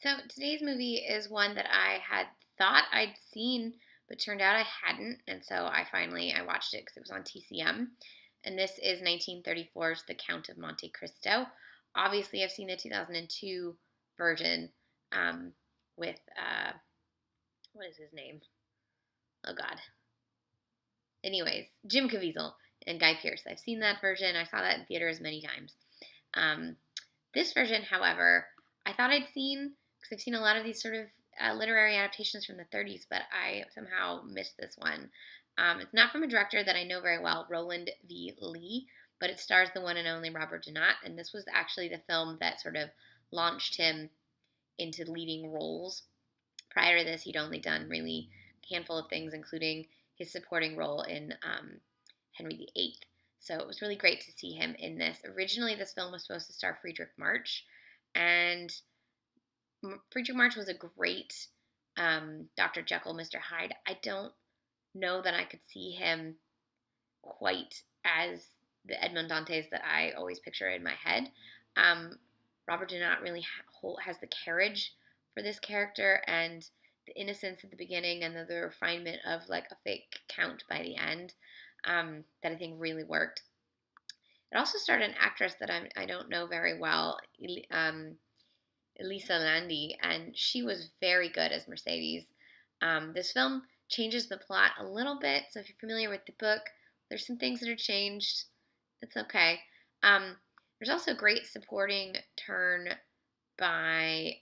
So today's movie is one that I had thought I'd seen, but turned out I hadn't, and so I watched it because it was on TCM. And this is 1934's The Count of Monte Cristo. Obviously, I've seen the 2002 version with what is his name? Oh God. Anyways, Jim Caviezel and Guy Pearce. I've seen that version. I saw that in theaters many times. Um, this version, however, I thought I'd seen because I've seen a lot of these sort of literary adaptations from the 30s, but I somehow missed this one. It's not from a director that I know very well, Rowland V. Lee, but it stars the one and only Robert Donat, and this was actually the film that sort of launched him into leading roles. Prior to this, he'd only done really a handful of things, including his supporting role in Henry VIII. So it was really great to see him in this. Originally, this film was supposed to star Friedrich March, and Friedrich March was a great Dr. Jekyll, Mr. Hyde. I don't know that I could see him quite as the Edmond Dantes that I always picture in my head. Robert Donat really has the carriage for this character and the innocence at the beginning and the refinement of like a fake count by the end that I think really worked. It also starred an actress that I don't know very well, Elisa Landi, and she was very good as Mercedes. This film changes the plot a little bit, so if you're familiar with the book, there's some things that are changed. It's okay. There's also a great supporting turn by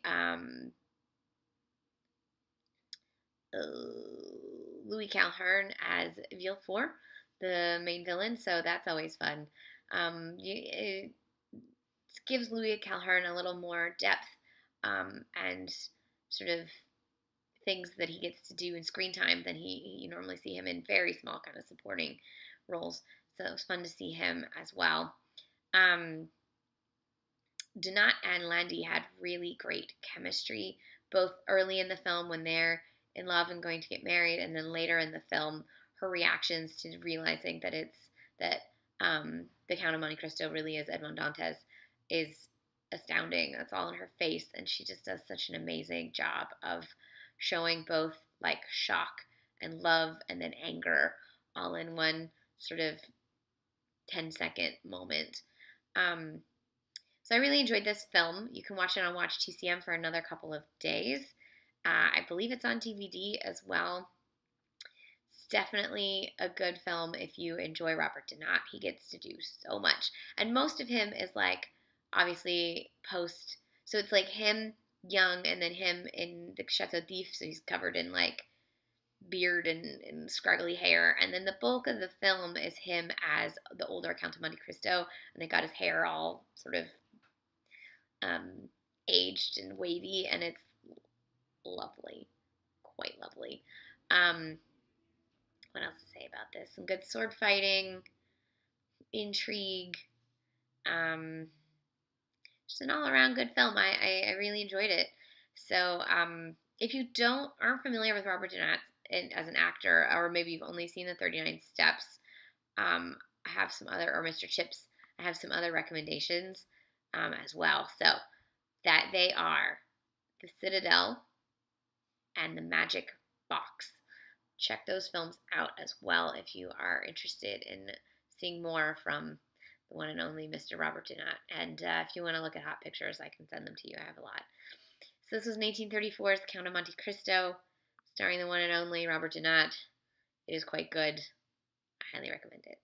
Louis Calhern as Villefort, the main villain, so that's always fun. It gives Louis Calhern a little more depth and sort of things that he gets to do in screen time than you normally see him in very small kind of supporting roles. So it was fun to see him as well. Donat and Landy had really great chemistry, both early in the film when they're in love and going to get married, and then later in the film, her reactions to realizing that the Count of Monte Cristo really is Edmond Dantes is astounding. That's all in her face, and she just does such an amazing job of showing both like shock and love and then anger all in one sort of 10-second moment. So I really enjoyed this film. You can watch it on Watch TCM for another couple of days. I believe it's on DVD as well. It's definitely a good film if you enjoy Robert Donat. He gets to do so much. And most of him is like, obviously, post. So it's like him young and then him in the Chateau d'If. So he's covered in like beard and scraggly hair. And then the bulk of the film is him as the older Count of Monte Cristo. And they got his hair all sort of aged and wavy, and it's lovely, quite lovely. What else to say about this? Some good sword fighting, intrigue, just an all-around good film. I really enjoyed it. So if you aren't familiar with Robert Donat as an actor, or maybe you've only seen the 39 Steps, I have some other, or Mr. Chips, I have some other recommendations as well. So that they are The Citadel and The Magic Box. Check those films out as well if you are interested in seeing more from the one and only Mr. Robert Donat. And if you want to look at hot pictures, I can send them to you. I have a lot. So this was 1934's Count of Monte Cristo, starring the one and only Robert Donat. It is quite good. I highly recommend it.